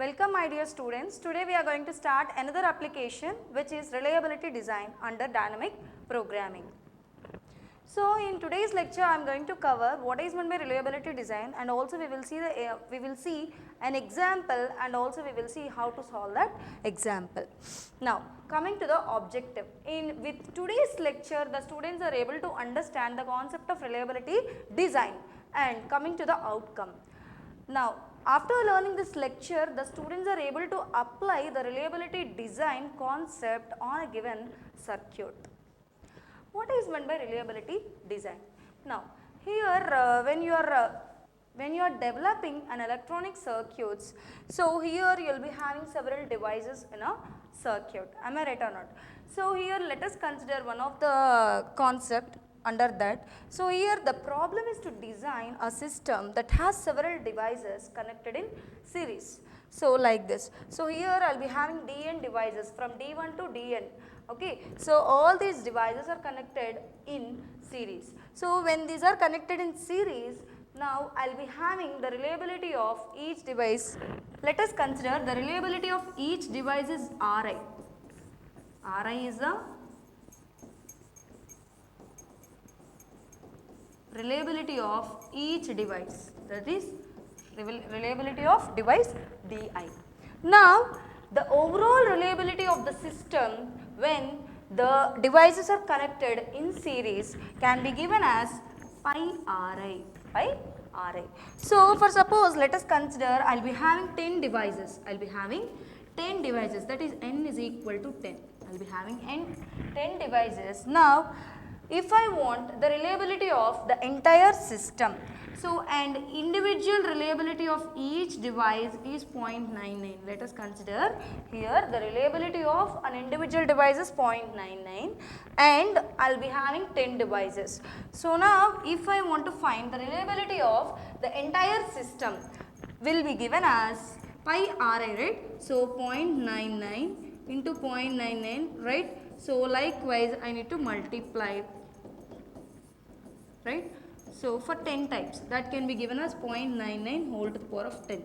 Welcome my dear students. Today we are going to start another application which is reliability design under dynamic programming. So in today's lecture I am going to cover what is meant by reliability design, and also we will see an example, and also we will see how to solve that example. Now coming to the objective, with today's lecture the students are able to understand the concept of reliability design, and coming to the outcome. Now after learning this lecture, the students are able to apply the reliability design concept on a given circuit. What is meant by reliability design? Now here when you are developing an electronic circuits, so here you will be having several devices in a circuit. Am I right or not? So here let us consider one of the concept under that. So here the problem is to design a system that has several devices connected in series. So like this. So here I will be having Dn devices from D1 to Dn. Okay. So all these devices are connected in series. So when these are connected in series, now I will be having the reliability of each device. Let us consider the reliability of each device is Ri. Ri is the reliability of each device, that is reliability of device Di. Now the overall reliability of the system when the devices are connected in series can be given as pi Ri. So for suppose let us consider I will be having 10 devices, that is n is equal to 10. I will be having 10 devices. Now if I want the reliability of the entire system, so and individual reliability of each device is 0.99. Let us consider here the reliability of an individual device is 0.99 and I will be having 10 devices. So now if I want to find the reliability of the entire system will be given as pi Ri, right? So 0.99 into 0.99, right? So likewise I need to multiply, right? So for 10 times that can be given as 0.99 whole to the power of 10,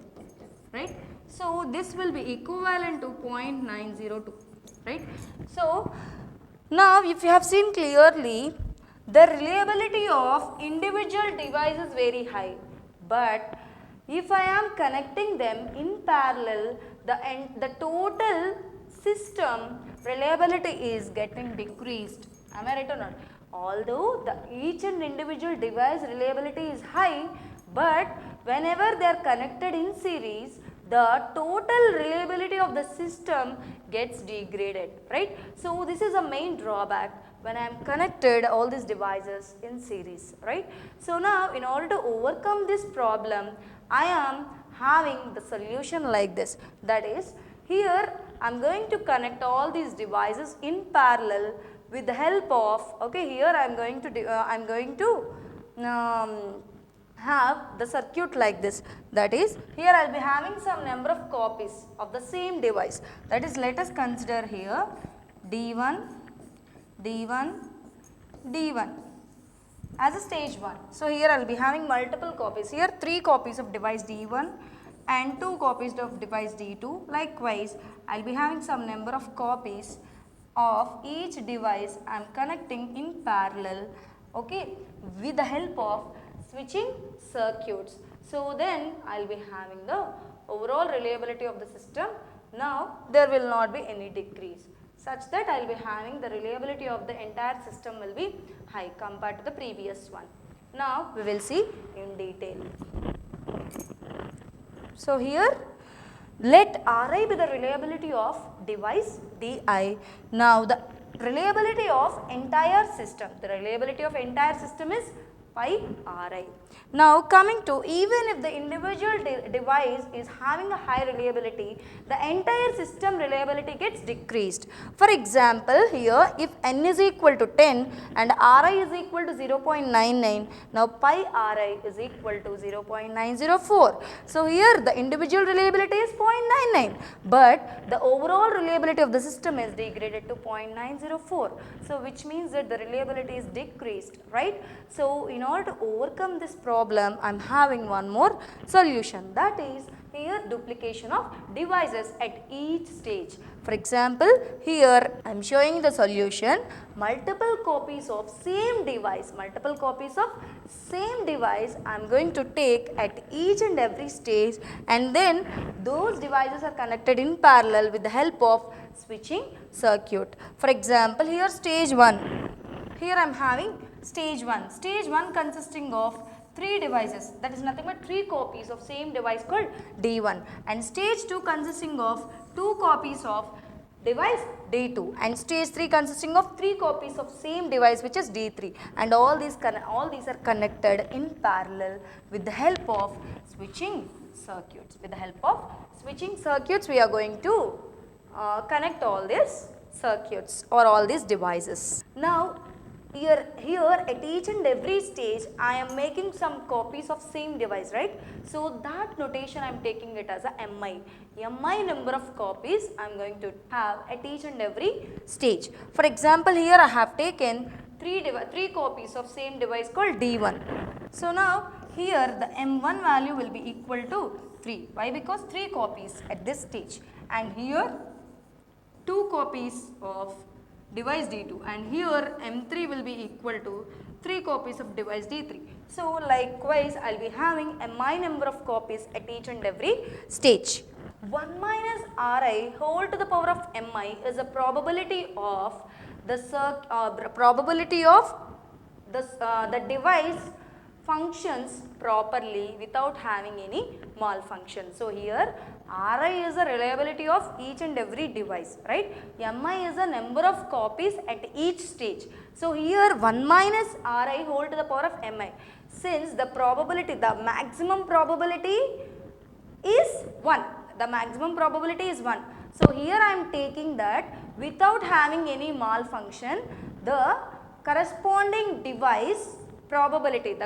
right? So this will be equivalent to 0.902, right? So now if you have seen clearly, the reliability of individual device is very high, but if I am connecting them in parallel, the total system reliability is getting decreased. Am I right or not? Although each and individual device reliability is high, but whenever they are connected in series, the total reliability of the system gets degraded, right? So this is a main drawback when I am connected all these devices in series, right? So now in order to overcome this problem, I am having the solution like this, that is here I am going to connect all these devices in parallel with the help of, okay, here I am going to have the circuit like this, that is here I will be having some number of copies of the same device, that is let us consider here D1, D1, D1 as a stage 1. So here I will be having multiple copies, here 3 copies of device D1 and 2 copies of device D2. Likewise I will be having some number of copies of each device I am connecting in parallel, okay, with the help of switching circuits. So then I will be having the overall reliability of the system. Now there will not be any decrease, such that I will be having the reliability of the entire system will be high compared to the previous one. Now we will see in detail. So here let Ri be the reliability of device Di. Now the reliability of entire system, is pi Ri. Now coming to, even if the individual device is having a high reliability, the entire system reliability gets decreased. For example, here if n is equal to 10 and Ri is equal to 0.99, now pi Ri is equal to 0.904. So here the individual reliability is 0.99, but the overall reliability of the system is degraded to 0.904. So which means that the reliability is decreased, right? So in order to overcome this problem, I am having one more solution, that is here duplication of devices at each stage. For example, here I am showing the solution, multiple copies of same device I am going to take at each and every stage, and then those devices are connected in parallel with the help of switching circuit. For example, here stage 1, here I am having stage 1 consisting of 3 devices, that is nothing but 3 copies of same device called D1, and stage 2 consisting of 2 copies of device D2, and stage 3 consisting of 3 copies of same device which is D3, and all these are connected in parallel with the help of switching circuits. With the help of switching circuits, we are going to connect all these circuits or all these devices. Now here at each and every stage I am making some copies of same device, right? So that notation I am taking it as a MI. MI number of copies I am going to have at each and every stage. For example, here I have taken 3 copies of same device called D1. So now here the M1 value will be equal to 3. Why? Because 3 copies at this stage, and here 2 copies of device D2, and here M3 will be equal to 3 copies of device D3. So likewise I will be having MI number of copies at each and every stage. 1 minus Ri whole to the power of Mi is a probability of the device functions properly without having any malfunction. So here Ri is the reliability of each and every device, right? Mi is the number of copies at each stage. So here 1 minus Ri whole to the power of Mi. Since the maximum probability is 1. The maximum probability is 1. So here I am taking that without having any malfunction, the corresponding device probability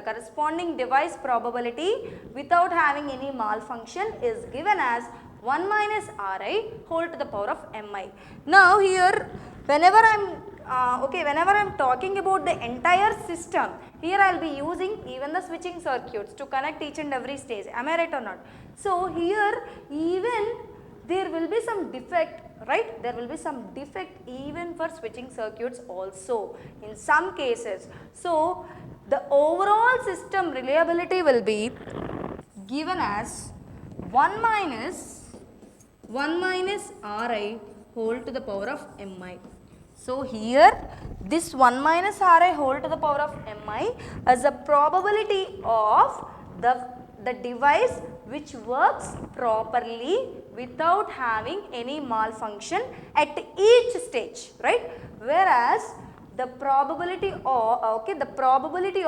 without having any malfunction is given as 1 minus Ri whole to the power of Mi. Now here whenever I am talking about the entire system, here I will be using even the switching circuits to connect each and every stage. Am I right or not? So here even there will be some defect, right? There will be some defect even for switching circuits also in some cases. So the overall system reliability will be given as 1 minus Ri whole to the power of Mi. So here this 1 minus Ri whole to the power of Mi is a probability of the device which works properly without having any malfunction at each stage, right? Whereas the probability of the probability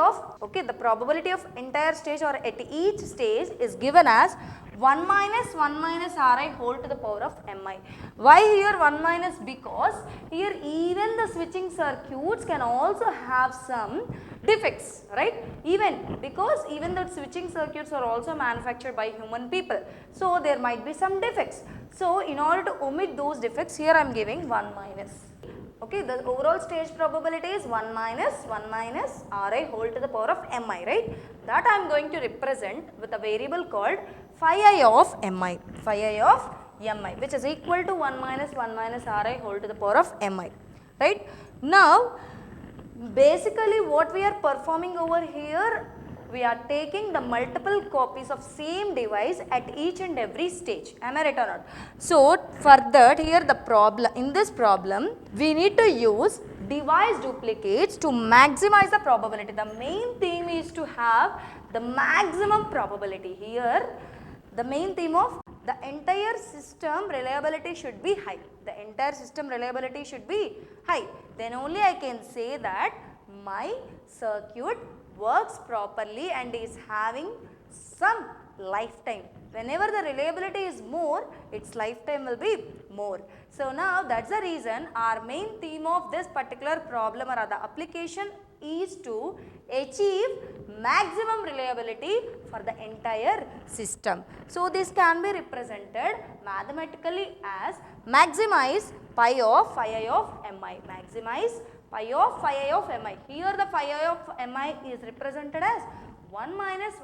of entire stage or at each stage is given as 1 minus Ri whole to the power of Mi. Why here 1 minus? Because here even the switching circuits can also have some defects, right? Even the switching circuits are also manufactured by human people. So there might be some defects. So in order to omit those defects, here I am giving 1 minus. Okay, the overall stage probability is 1 minus Ri whole to the power of Mi, right? That I am going to represent with a variable called phi I of Mi, which is equal to 1 minus Ri whole to the power of Mi, right? Now, basically what we are performing over here, we are taking the multiple copies of same device at each and every stage. Am I right or not? So for that, here in this problem we need to use device duplicates to maximize the probability. The main theme is to have the maximum probability. Here the main theme of the entire system reliability should be high. The entire system reliability should be high. Then only I can say that my circuit works properly and is having some lifetime. Whenever the reliability is more, its lifetime will be more. So now that's the reason our main theme of this particular problem or the application is to achieve maximum reliability for the entire system. So this can be represented mathematically as maximize phi of Mi. Maximize phi of Mi. Here the phi of Mi is represented as 1 minus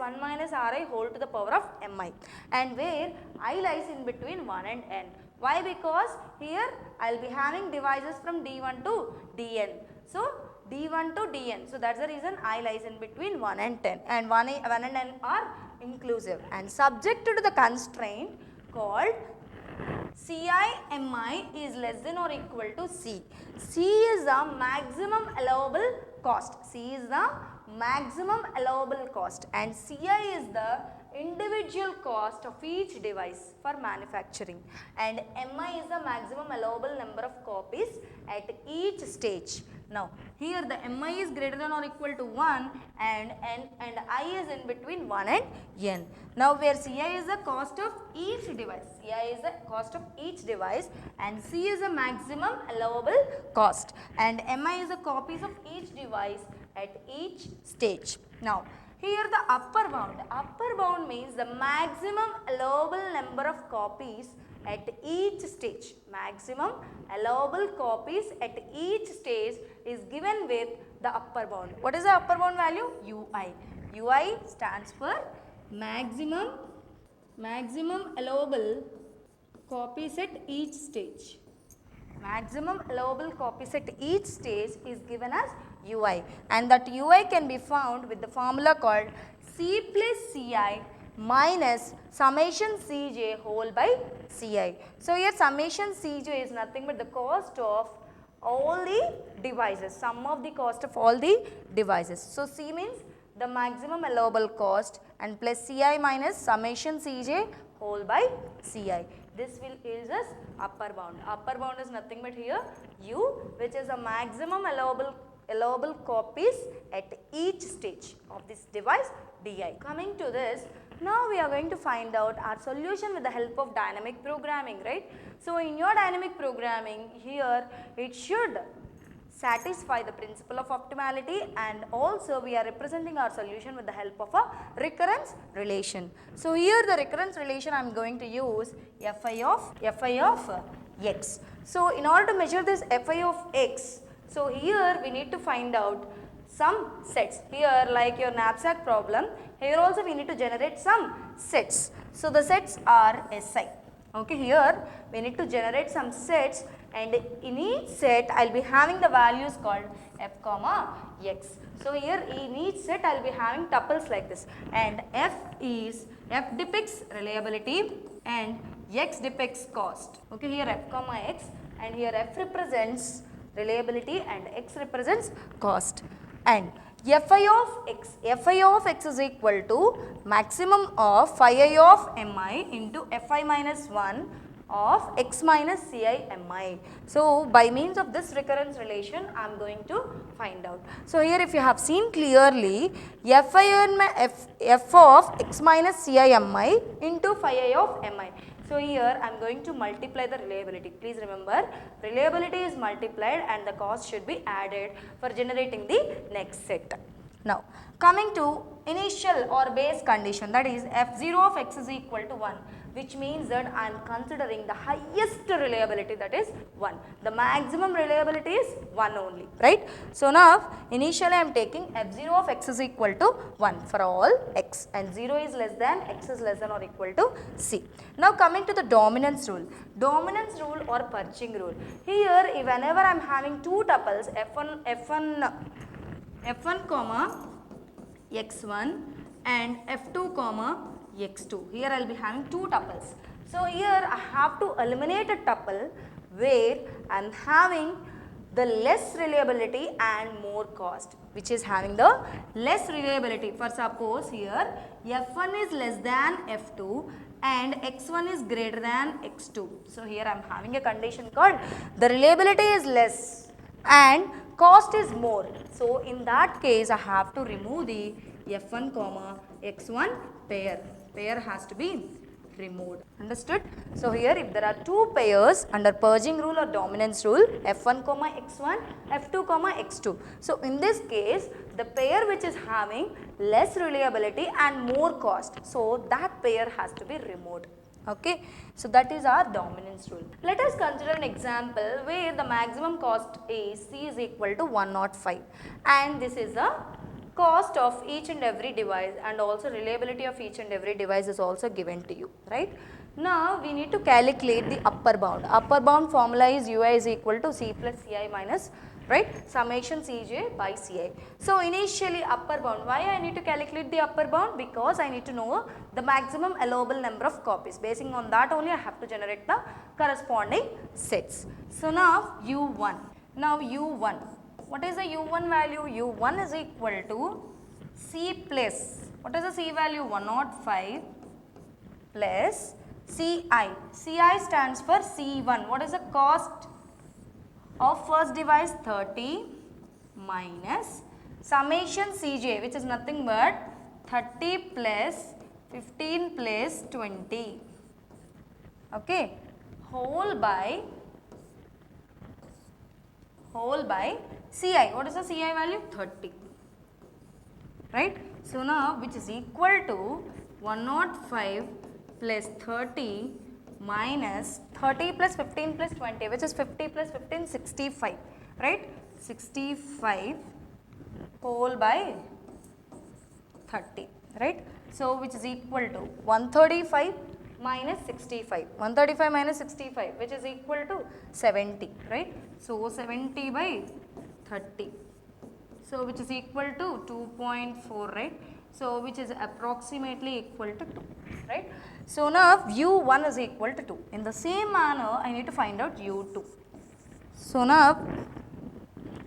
Ri whole to the power of Mi, and where I lies in between 1 and n. Why? Because here I will be having divisors from d1 to dn. So d1 to dn. So that's the reason I lies in between 1 and 10, and 1 and n are inclusive and subject to the constraint called CI/MI is less than or equal to C. C is the maximum allowable cost. C is the maximum allowable cost, and CI is the individual cost of each device for manufacturing, and MI is the maximum allowable number of copies at each stage. Now here the MI is greater than or equal to 1, and I is in between 1 and n. Now where CI is the cost of each device, CI is the cost of each device, and C is the maximum allowable cost, and MI is the copies of each device at each stage. Now here the upper bound means the maximum allowable number of copies at each stage. Maximum allowable copies at each stage is given with the upper bound. What is the upper bound value? UI. UI stands for maximum allowable copies at each stage. Maximum allowable copies at each stage is given as UI, and that UI can be found with the formula called C plus CI minus summation Cj whole by Ci. So here summation Cj is nothing but the cost of all the devices, sum of the cost of all the devices. So C means the maximum allowable cost, and plus Ci minus summation Cj whole by Ci. This will yield us upper bound. Upper bound is nothing but here U, which is the maximum allowable copies at each stage of this device Di. Coming to this, now we are going to find out our solution with the help of dynamic programming, right? So in your dynamic programming, here it should satisfy the principle of optimality, and also we are representing our solution with the help of a recurrence relation. So here the recurrence relation I am going to use Fi of x. So in order to measure this Fi of x, so here we need to find out some sets. Here like your knapsack problem, here also we need to generate some sets. So the sets are Si. Okay, here we need to generate some sets, and in each set I will be having the values called f comma x. So here in each set I will be having tuples like this, and f depicts reliability and x depicts cost. Okay, here f comma x, and here f represents reliability and x represents cost, and Fi of x is equal to maximum of phi I of mi into Fi minus 1 of x minus Ci mi. So by means of this recurrence relation I am going to find out. So here if you have seen clearly, f of x minus Ci mi into phi I of mi. So here I am going to multiply the reliability. Please remember, reliability is multiplied and the cost should be added for generating the next set. Now coming to initial or base condition, that is f0 of x is equal to 1, which means that I am considering the highest reliability, that is 1. The maximum reliability is 1 only, right? So now initially I am taking f0 of x is equal to 1 for all x, and 0 is less than, x is less than or equal to c. Now coming to the dominance rule or purging rule. Here whenever I am having two tuples f1 comma x1 and f2 comma x2. Here I will be having two tuples. So here I have to eliminate a tuple where I am having the less reliability and more cost, which is having the less reliability. For suppose here f1 is less than f2 and x1 is greater than x2. So here I am having a condition called the reliability is less and cost is more. So in that case I have to remove the f1 comma x1 pair. Pair has to be removed. Understood? So here if there are two pairs under purging rule or dominance rule, f1 comma x1, f2 comma x2. So in this case the pair which is having less reliability and more cost, so that pair has to be removed. Okay, so that is our dominance rule. Let us consider an example where the maximum cost is C is equal to 105, and this is a cost of each and every device and also reliability of each and every device is also given to you, right? Now we need to calculate the upper bound. Upper bound formula is ui is equal to c plus ci minus, right, summation cj by ci. So initially upper bound, why I need to calculate the upper bound? Because I need to know the maximum allowable number of copies. Based on that only I have to generate the corresponding sets. So now u1. Now u1. What is the u1 value? u1 is equal to c plus, what is the c value? 105 plus ci. ci stands for c1. What is the cost of first device? 30 minus summation cj, which is nothing but 30 plus 15 plus 20, okay, whole by ci. What is the ci value? 30, right? So now which is equal to 105 plus 30 minus 30 plus 15 plus 20, which is 50 plus 15, 65, right? 65 whole by 30, right? So which is equal to 135 minus 65, 135 minus 65, which is equal to 70, right? So 70 by 30, so which is equal to 2.4, right? So which is approximately equal to 2, right? So now u1 is equal to 2. In the same manner I need to find out u2. So now,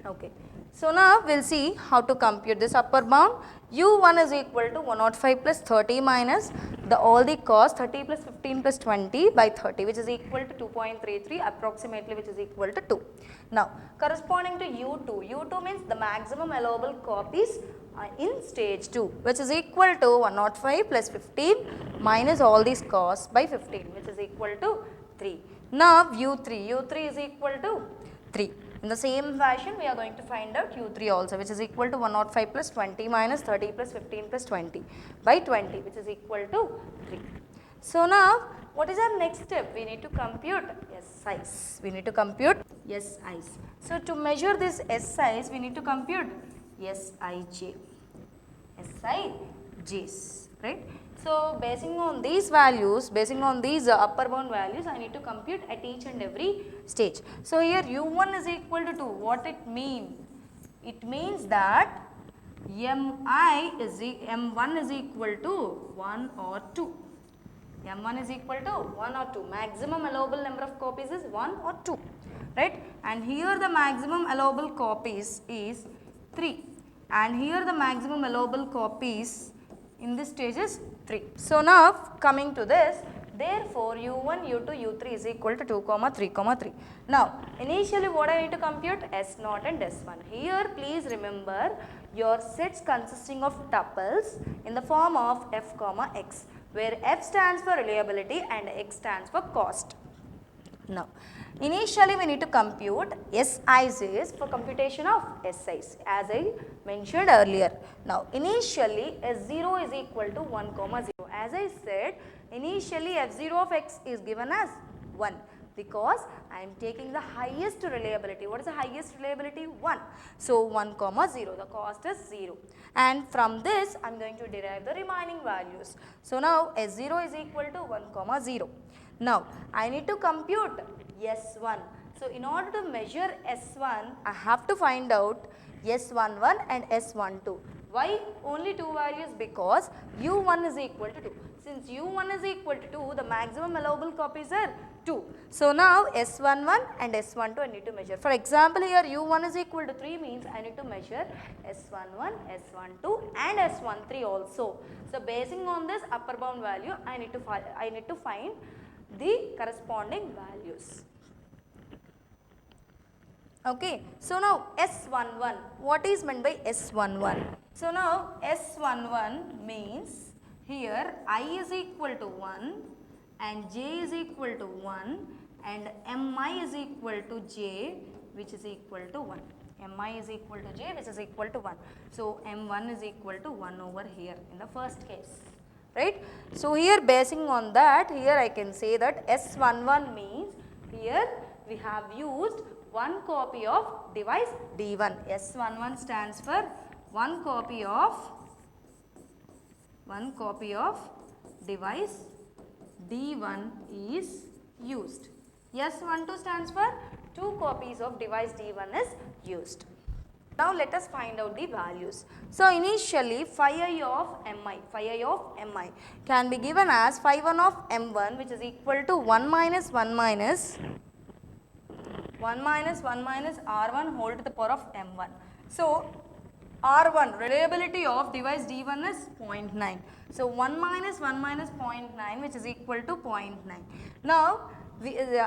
okay, so now we will see how to compute this upper bound. u1 is equal to 105 plus 30 minus all the cost 30 plus 15 plus 20 by 30, which is equal to 2.33 approximately, which is equal to 2. Now corresponding to u2 means the maximum allowable copies in stage 2, which is equal to 105 plus 15 minus all these costs by 15, which is equal to 3. Now u3 is equal to 3. In the same fashion we are going to find out u3 also, which is equal to 105 plus 20 minus 30 plus 15 plus 20 by 20, which is equal to 3. So now what is our next step? We need to compute S size. We need to compute S size. So to measure this S size we need to compute Sij. Sij's, right? So basing on these values, basing on these upper bound values, I need to compute at each and every stage. So here u1 is equal to 2. What it means? It means that m1 is equal to 1 or 2. m1 is equal to 1 or 2. Maximum allowable number of copies is 1 or 2, right? And here the maximum allowable copies is 3. And here the maximum allowable copies in this stage is 3. So now coming to this, therefore u1, u2, u3 is equal to 2, 3, 3. Now initially what I need to compute? S0 and S1. Here please remember your sets consisting of tuples in the form of f, x, where f stands for reliability and x stands for cost. Now initially we need to compute Si's for computation of Si's, as I mentioned earlier. Now initially S0 is equal to 1, 0. As I said, initially F0 of x is given as 1 because I am taking the highest reliability. What is the highest reliability? 1. So 1, 0, the cost is 0. And from this I am going to derive the remaining values. So now S0 is equal to 1, 0. Now I need to compute S1. So in order to measure S1, I have to find out S11 and S12. Why only two values? Because U1 is equal to 2. Since U1 is equal to 2, the maximum allowable copies are 2. So now S11 and S12 I need to measure. For example, here U1 is equal to 3 means I need to measure S11, S12 and S13 also. So basing on this upper bound value, I need to find the corresponding values. Okay, so now S11, what is meant by S11? So now S11 means here I is equal to 1 and j is equal to 1 and mi is equal to j, which is equal to 1. Mi is equal to j, which is equal to 1. So m1 is equal to 1 over here in the first case, right? So here basing on that, here I can say that S11 means here we have used one copy of device D1. S11 stands for one copy of device D1 is used. S12 stands for 2 copies of device D1 is used. Now let us find out the values. So initially phi of mi can be given as phi1 of m1, which is equal to 1 minus 1 minus r1 whole to the power of m1. So R1, reliability of device D1 is 0.9. So 1 minus 0.9, which is equal to 0.9. Now,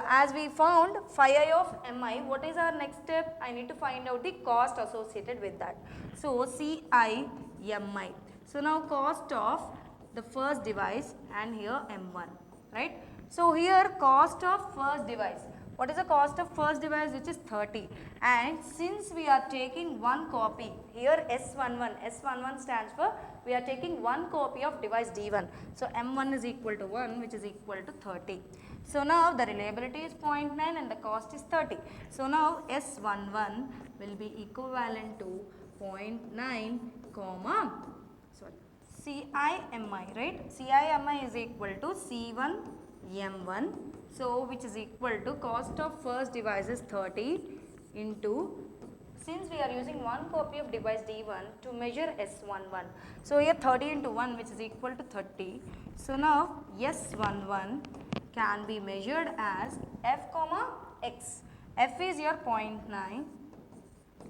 as we found phi of mi, what is our next step? I need to find out the cost associated with that. So Ci mi. So now cost of the first device and here m1, right? So here cost of first device. What is the cost of first device, which is 30, and since we are taking one copy, here S11 stands for we are taking one copy of device D1. So M1 is equal to 1, which is equal to 30. So now the reliability is 0.9 and the cost is 30. So now S11 will be equivalent to 0.9 comma CIMI, right? CIMI is equal to C1 M1. So which is equal to cost of first device is 30 into, since we are using one copy of device D1 to measure S11. So here 30 into 1, which is equal to 30. So now S11 can be measured as F comma X. F is your 0.9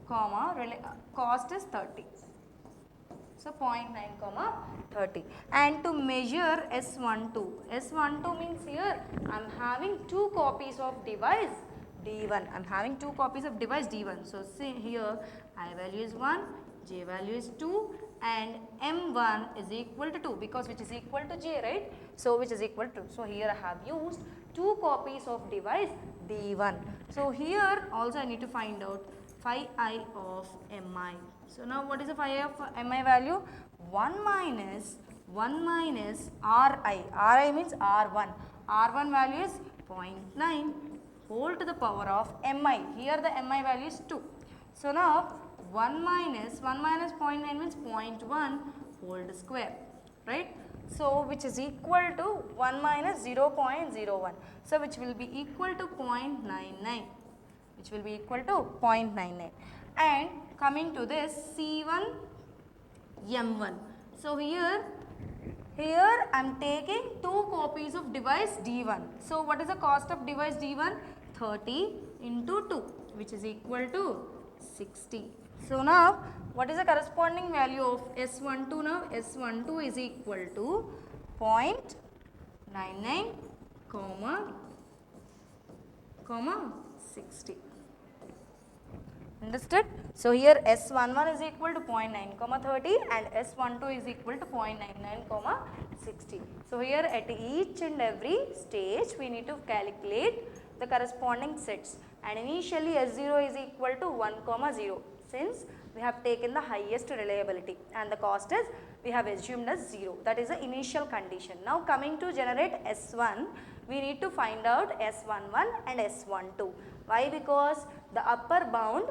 comma cost is 30. So 0.9 comma 30. And to measure S12 means here I am having two copies of device D1. I am having two copies of device D1. So see here I value is 1, J value is 2 and M1 is equal to 2 because which is equal to J, right? So which is equal to 2. So here I have used two copies of device D1. So here also I need to find out phi I of mi. So now what is the phi of mi value? 1 minus ri means r1. R1 value is 0.9 whole to the power of mi. Here the mi value is 2. So now 1 minus 0.9 means 0.1 whole to square, right? So which is equal to 1 minus 0.01. So which will be equal to 0.99. Which will be equal to 0.99. And coming to this C1 M1. So here I am taking two copies of device D1. So what is the cost of device D1? 30 into 2, which is equal to 60. So now what is the corresponding value of S12 now? S12 is equal to 0.99 comma 60. Understood? So here S11 is equal to 0.9 comma 30 and S12 is equal to 0.99 comma 60. So here at each and every stage we need to calculate the corresponding sets, and initially S0 is equal to 1 comma 0 since we have taken the highest reliability and the cost is we have assumed as 0. That is the initial condition. Now coming to generate S1, we need to find out S11 and S12. Why? Because the upper bound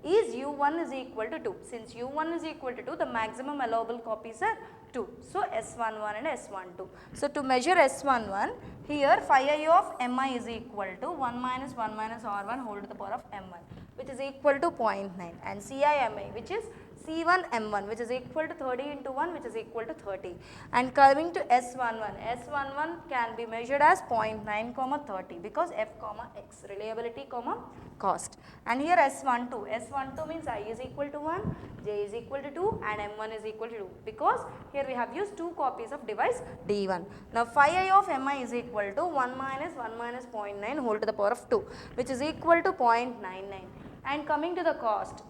is U1 is equal to 2. Since U1 is equal to 2, the maximum allowable copies are 2. So S11 and S12. So to measure S11, here phi I of mi is equal to 1 minus r1 whole to the power of m1, which is equal to 0.9, and CIMI, which is C1 M1, which is equal to 30 into 1, which is equal to 30. And coming to S11, S11 can be measured as 0.9 comma 30 because F comma X, reliability comma cost. And here S12 means I is equal to 1, J is equal to 2 and M1 is equal to 2 because here we have used two copies of device D1. Now phi I of mi is equal to 1 minus 0.9 whole to the power of 2, which is equal to 0.99. And coming to the cost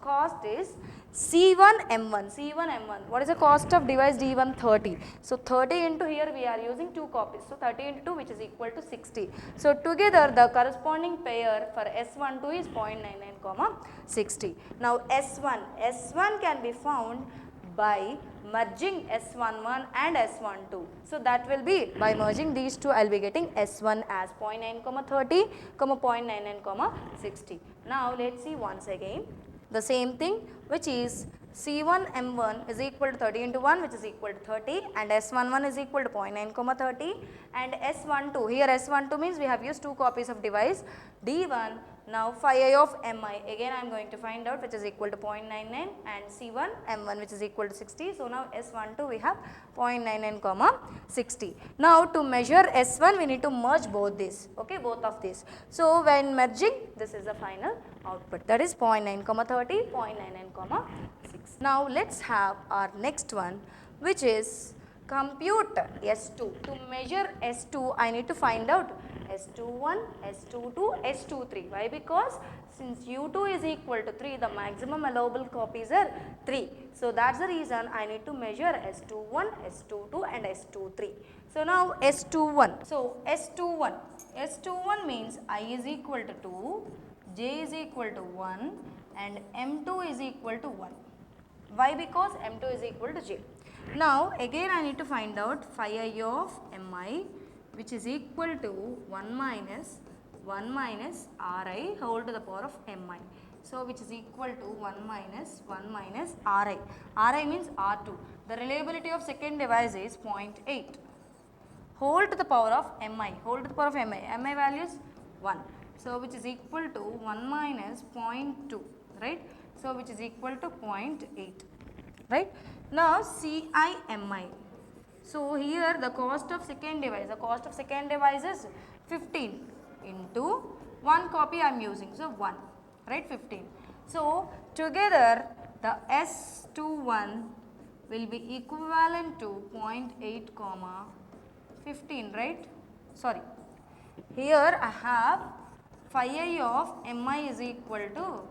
is C1 M1. What is the cost of device D1? 30. So 30 into here we are using two copies. So 30 into 2, which is equal to 60. So together the corresponding pair for S12 is 0.99 comma 60. Now S1 can be found by merging S11 and S12. So that will be by merging these two I will be getting S1 as 0.9 comma 30 comma 0.99 comma 60. Now let us see once again the same thing, which is C1 M1 is equal to 30 into 1, which is equal to 30, and S11 is equal to 0.9 comma 30, and S12, here S12 means we have used 2 copies of device D1. Now phi of Mi, again I am going to find out, which is equal to 0.99, and C1 M1 which is equal to 60. So now S12 we have 0.99 comma 60. Now to measure S1 we need to merge both these, okay, both of these. So when merging, this is the final output, that is 0.9 comma 30, 0.99 comma 6. Now let's have our next one, which is compute S2. To measure S2 I need to find out S21, S22, S23. Why? Because since U2 is equal to 3, the maximum allowable copies are 3. So that's the reason I need to measure S21, S22 and S23. So now S21. So S21 means I is equal to 2, J is equal to 1 and M2 is equal to 1. Why? Because M2 is equal to J. Now again I need to find out phi I of Mi, which is equal to 1 minus Ri whole to the power of Mi. So which is equal to 1 minus Ri. Ri means R2. The reliability of second device is 0.8 whole to the power of Mi. Whole to the power of Mi. Mi value is 1. So which is equal to 1 minus 0.2, right? So which is equal to 0.8, right? Now CIMI. So here the cost of second device is 15 into 1 copy I am using. So 1, right, 15. So together the S21 will be equivalent to 0.8 comma 15, right? Sorry. Here I have phi I of Mi is equal to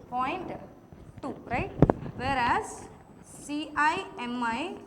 0.2, right? Whereas CIMI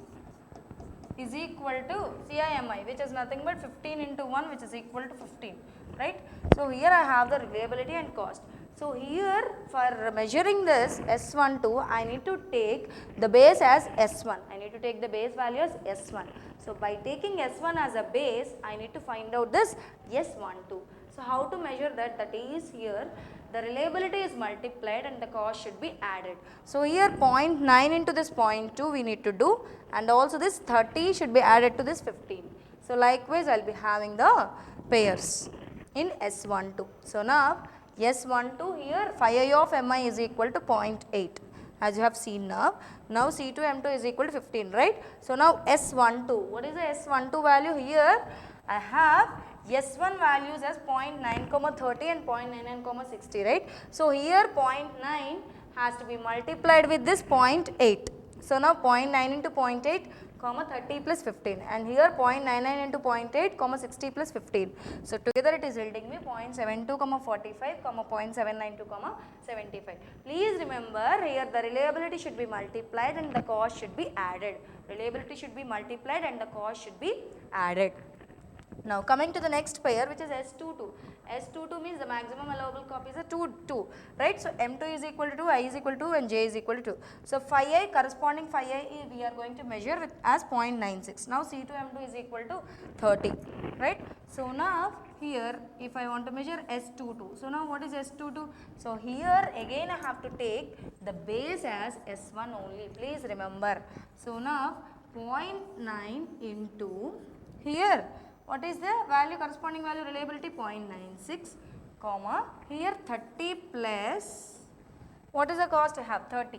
is equal to CIMI, which is nothing but 15 into 1, which is equal to 15, right? So here I have the reliability and cost. So here for measuring this S12, I need to take the base as S1. I need to take the base value as S1. So by taking S1 as a base, I need to find out this S12. So how to measure that? That is here the reliability is multiplied and the cost should be added. So here 0.9 into this 0.2 we need to do, and also this 30 should be added to this 15. So likewise I will be having the pairs in S12. So now S12 here phi I of Mi is equal to 0.8 as you have seen now. Now C2 M2 is equal to 15, right? So now S12, what is the S12 value? Here I have S1 values as 0.9 comma 30 and 0.99 comma 60, right? So here 0.9 has to be multiplied with this 0.8. So now 0.9 into 0.8 comma 30 plus 15, and here 0.99 into 0.8 comma 60 plus 15. So together it is yielding me 0.72 comma 45 comma 0.792 comma 75. Please remember here the reliability should be multiplied and the cost should be added. Reliability should be multiplied and the cost should be added. Now coming to the next pair, which is S22. S22 means the maximum allowable copies are 2, right? So M2 is equal to 2, I is equal to 2 and J is equal to 2. So phi I, corresponding phi I we are going to measure with as 0.96. Now C2 M2 is equal to 30, right? So now here if I want to measure S22, so now what is S22? So here again I have to take the base as S1 only, please remember. So now 0.9 into here, what is the value, corresponding value, reliability 0.96 comma here 30 plus, what is the cost? I have 30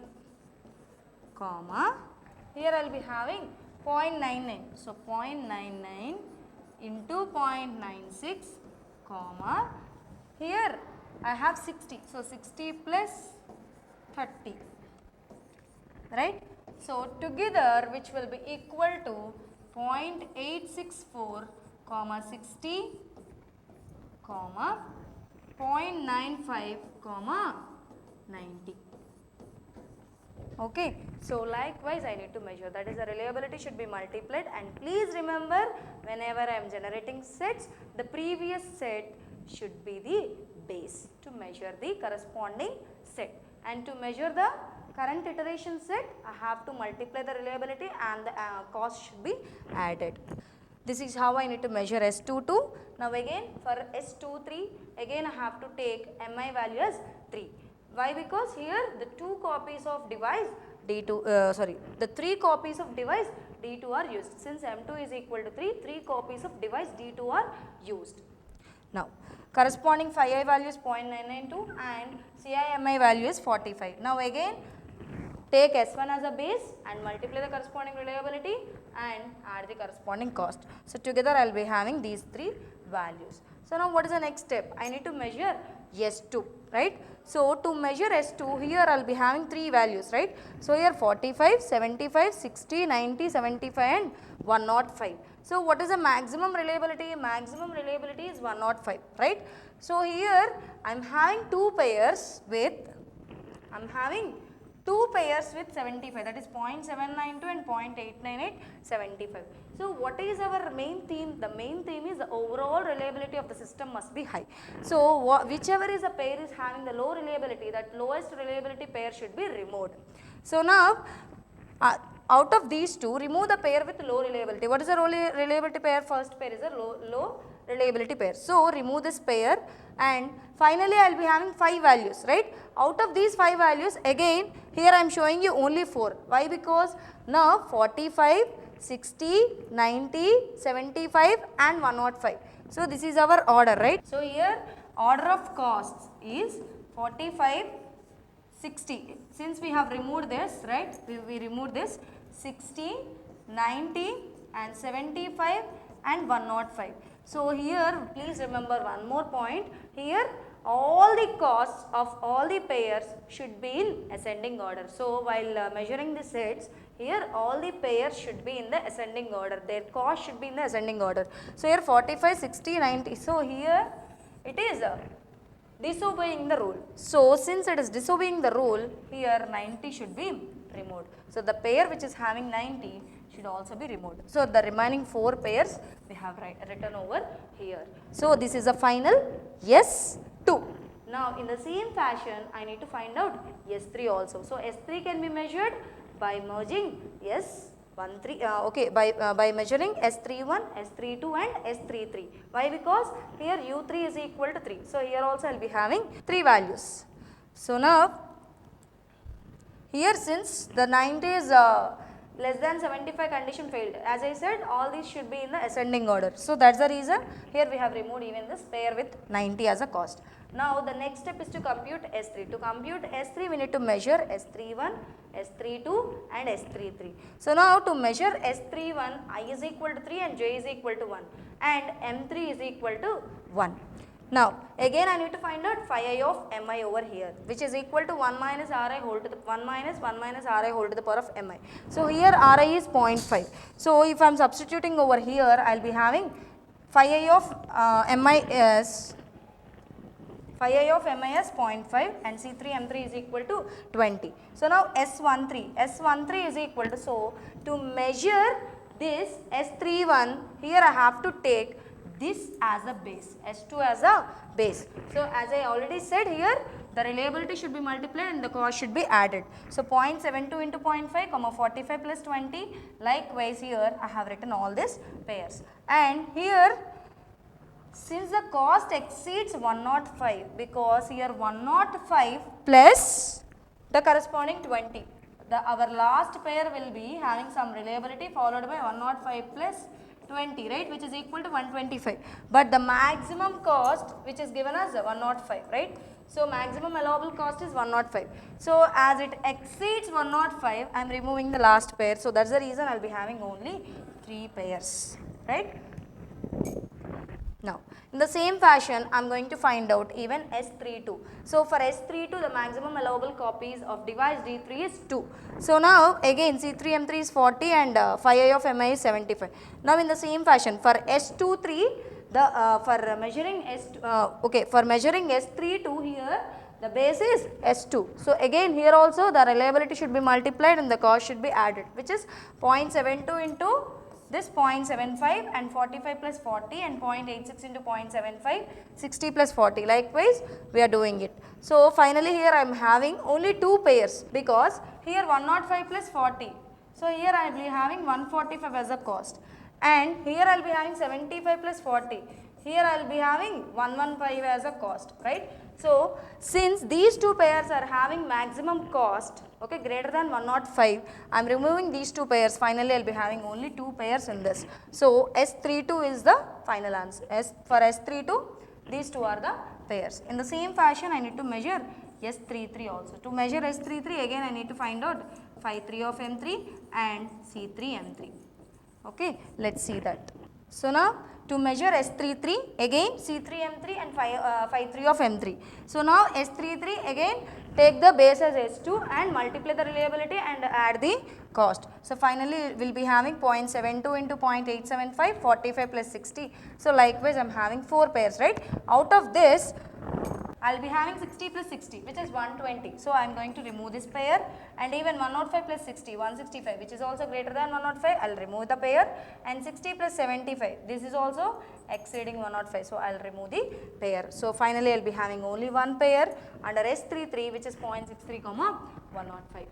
comma here I will be having 0.99. So 0.99 into 0.96 comma here I have 60. So 60 plus 30, right? So together which will be equal to 0.864 comma 60 comma 0.95 comma 90. Okay, so likewise I need to measure, that is the reliability should be multiplied, and please remember whenever I am generating sets, the previous set should be the base to measure the corresponding set, and to measure the current iteration set I have to multiply the reliability and the cost should be added. This is how I need to measure S22. Now again for S23 again I have to take Mi value as 3. Why? Because here the 2 copies of device the 3 copies of device D2 are used. Since M2 is equal to 3 copies of device D2 are used. Now, corresponding phi I value is 0.992 and CIMI value is 45. Now again, take S1 as a base and multiply the corresponding reliability and add the corresponding cost. So together I will be having these 3 values. So now what is the next step? I need to measure S2, right? So to measure S2, here I will be having 3 values, right? So here 45, 75, 60, 90, 75 and 105. So what is the maximum reliability? Maximum reliability is 105, right? So here I am having 2 pairs with 75, that is 0.792 and 0.898, 75. So what is our main theme? The main theme is the overall reliability of the system must be high. So whichever is a pair is having the low reliability, that lowest reliability pair should be removed. So now out of these 2, remove the pair with low reliability. What is the reliability pair? First pair is a low reliability pair. So remove this pair and finally I will be having 5 values, right? Out of these 5 values, again here I am showing you only 4. Why? Because now 45, 60, 90, 75 and 105. So this is our order, right? So here order of costs is 45, 60. Since we have removed this, right? We removed this 60, 90 and 75 and 105. So here please remember one more point. Here all the costs of all the pairs should be in ascending order. So while measuring the sets, here all the pairs should be in the ascending order. Their cost should be in the ascending order. So here 45, 60, 90. So here it is disobeying the rule. So since it is disobeying the rule, here 90 should be removed. So the pair which is having 90 should also be removed. So the remaining 4 pairs we have written over here. So this is the final S2. Now in the same fashion I need to find out S3 also. So S3 can be measured by merging by measuring S31, S32 and S33. Why? Because here U3 is equal to 3. So here also I will be having 3 values. So now here since the 90 is less than 75 condition failed, as I said all these should be in the ascending order. So that is the reason here we have removed even this pair with 90 as a cost. Now the next step is to compute S3. To compute S3 we need to measure S31, S32 and S33. So now to measure S31, I is equal to 3 and J is equal to 1 and M3 is equal to 1. Now again I need to find out phi I of Mi over here, which is equal to 1 minus Ri whole to the 1 minus Ri whole to the power of Mi. So here Ri is 0.5. So if I am substituting over here, I will be having phi I of Mi is 0.5 and C3 M3 is equal to 20. So now S13 is equal to, so to measure this S31, here I have to take this as a base, S2 as a base. So as I already said here, the reliability should be multiplied and the cost should be added. So 0.72 into 0.5, 45 plus 20. Likewise here I have written all these pairs. And here since the cost exceeds 105, because here 105 plus the corresponding 20. Our last pair will be having some reliability followed by 105 plus 20, right, which is equal to 125. But the maximum cost which is given as 105, right. So maximum allowable cost is 105. So as it exceeds 105, I am removing the last pair. So that is the reason I will be having only 3 pairs, right. Now, in the same fashion, I am going to find out even S32. So, for S32, the maximum allowable copies of device D3 is 2. So, now again C3 M3 is 40 and phi I of Mi is 75. Now, in the same fashion, for S23, for measuring S32 here, the base is S2. So, again here also the reliability should be multiplied and the cost should be added, which is 0.72 into this 0.75 and 45 plus 40 and 0.86 into 0.75, 60 plus 40. Likewise, we are doing it. So, finally here I am having only 2 pairs, because here 105 plus 40. So, here I will be having 145 as a cost, and here I will be having 75 plus 40. here I will be having 115 as a cost, right? So, since these two pairs are having maximum cost, okay, greater than 105, I am removing these two pairs. Finally, I will be having only two pairs in this. So, S32 is the final answer. For S32, these two are the pairs. In the same fashion, I need to measure S33 also. To measure S33, again I need to find out phi 3 of M3 and C3 M3. Okay, let's see that. So, now to measure S33, again C3 M3 and phi 3 of M3. So, now S33, again take the base as S2 and multiply the reliability and add the cost. So, finally we will be having 0.72 into 0.875, 45 plus 60. So, likewise I am having 4 pairs, right. Out of this I will be having 60 plus 60, which is 120. So, I am going to remove this pair, and even 105 plus 60, 165, which is also greater than 105, I will remove the pair, and 60 plus 75, this is also exceeding 105. So, I will remove the pair. So, finally I will be having only one pair under S33, which is 0.63, 105.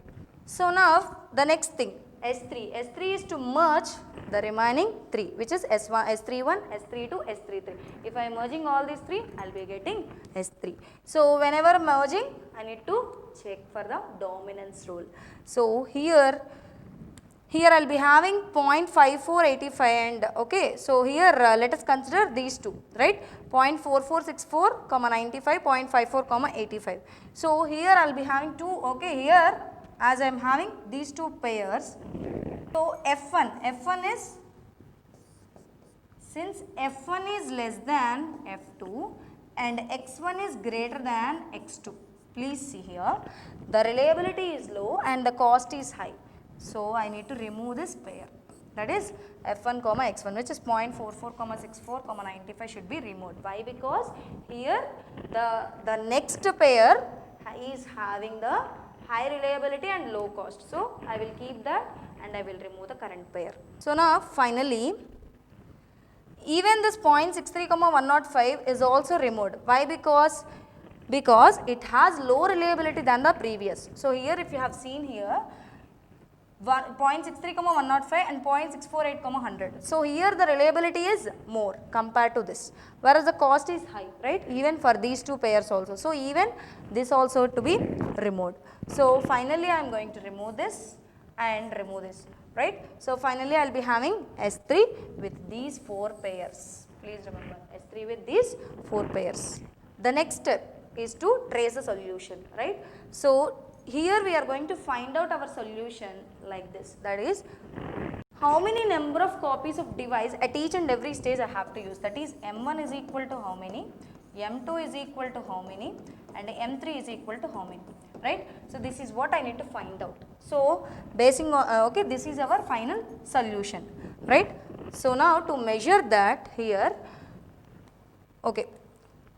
So, now the next thing, S3. S3 is to merge the remaining 3, which is S1, S31, S32, S33. If I am merging all these 3, I will be getting S3. So, whenever merging, I need to check for the dominance rule. So, here I will be having 0.5485 and okay. So, here let us consider these two, right, 0.4464, 95, 0.54, 85. So, here I will be having 2, okay, here as I am having these two pairs. So, F1 is, since F1 is less than F2 and X1 is greater than X2, please see here, the reliability is low and the cost is high. So, I need to remove this pair, that is F1, X1, which is 0.44, 64, 95 should be removed. Why? Because here the next pair is having the high reliability and low cost. So, I will keep that and I will remove the current pair. So, now finally, even this 0.63, 105 is also removed. Why? Because it has low reliability than the previous. So, here if you have seen here 0.63, 105 and 0.648, 100. So, here the reliability is more compared to this, whereas the cost is high, right, even for these two pairs also. So, even this also to be removed. So, finally I am going to remove this and remove this, right. So, finally I will be having S3 with these 4 pairs. Please remember S3 with these 4 pairs. The next step is to trace a solution, right. So, here we are going to find out our solution like this, that is how many number of copies of device at each and every stage I have to use, that is M1 is equal to how many, M2 is equal to how many and M3 is equal to how many, right. So, this is what I need to find out. So, basing on, okay, this is our final solution, right. So, now to measure that here, okay.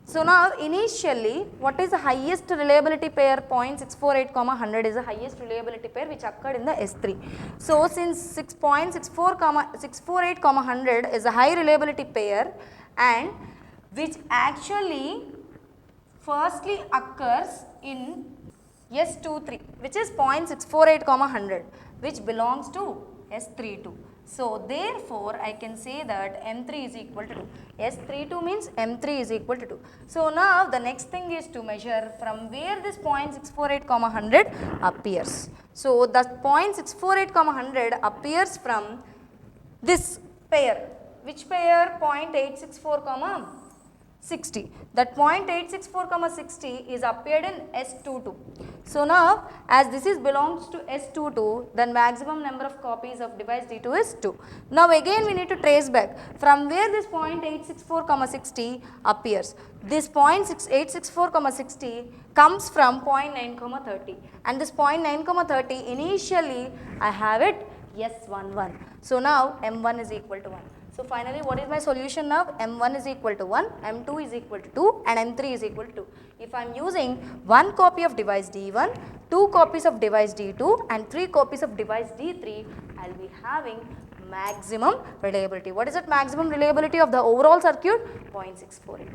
So, now initially what is the highest reliability pair, 0.648, 100 is the highest reliability pair which occurred in the S3. So, since 6.648, 100 is a high reliability pair and which actually firstly occurs in S23, which is 0.648, 100, which belongs to S32. So, therefore, I can say that M3 is equal to 2. S32 means M3 is equal to 2. So, now the next thing is to measure from where this 0.648, 100 appears. So, the 0.648, 100 appears from this pair. Which pair? 0.864, 60. That 0.864, 60 is appeared in S22. So, now as this is belongs to S22, then maximum number of copies of device D2 is 2. Now, again we need to trace back from where this 0.864, 60 appears. This 0.864, 60 comes from 0.9, 30 and this 0.9, 30 initially I have it S11. So, now M1 is equal to 1. So, finally what is my solution now? M1 is equal to 1, M2 is equal to 2 and M3 is equal to 2. If I am using 1 copy of device D1, 2 copies of device D2 and 3 copies of device D3, I will be having maximum reliability. What is that maximum reliability of the overall circuit? 0.648.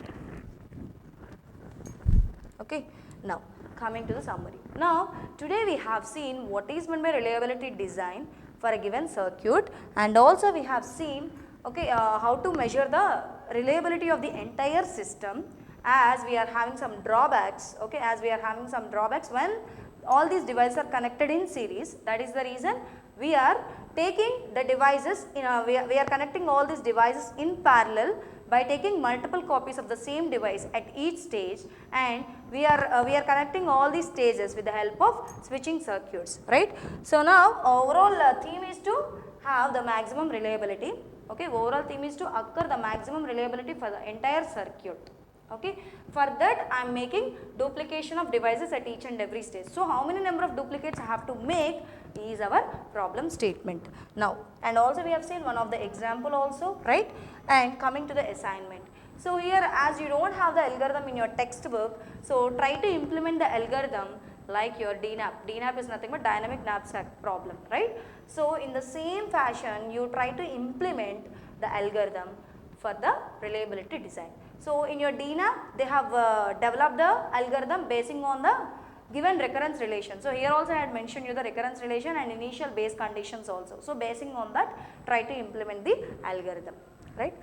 Okay. Now, coming to the summary. Now, today we have seen what is meant by reliability design for a given circuit and also we have seen, okay, how to measure the reliability of the entire system, as we are having some drawbacks, okay, as we are having some drawbacks when all these devices are connected in series. That is the reason we are taking the devices, we are connecting all these devices in parallel by taking multiple copies of the same device at each stage, and we are connecting all these stages with the help of switching circuits, right. So now overall theme is to have the maximum reliability, okay, overall theme is to occur the maximum reliability for the entire circuit. Okay. For that I am making duplication of devices at each and every stage. So how many number of duplicates I have to make is our problem statement now. And also we have seen one of the example also, right. And coming to the assignment. So here, as you don't have the algorithm in your textbook, so try to implement the algorithm like your DNAP. DNAP is nothing but dynamic knapsack problem, right. So in the same fashion you try to implement the algorithm for the reliability design. So in your DNAP they have developed the algorithm basing on the given recurrence relation. So here also I had mentioned you the recurrence relation and initial base conditions also. So basing on that try to implement the algorithm, right.